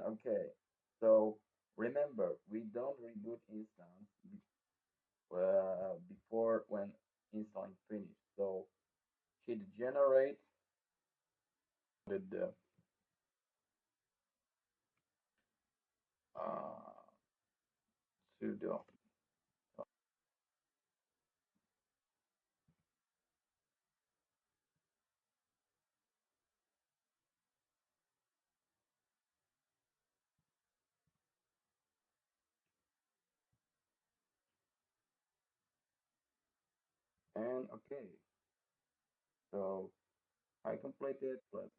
Okay, so remember, we don't reboot instance before when installing finish. So hit generate with the uh, sudo, and okay. So I completed Plesk.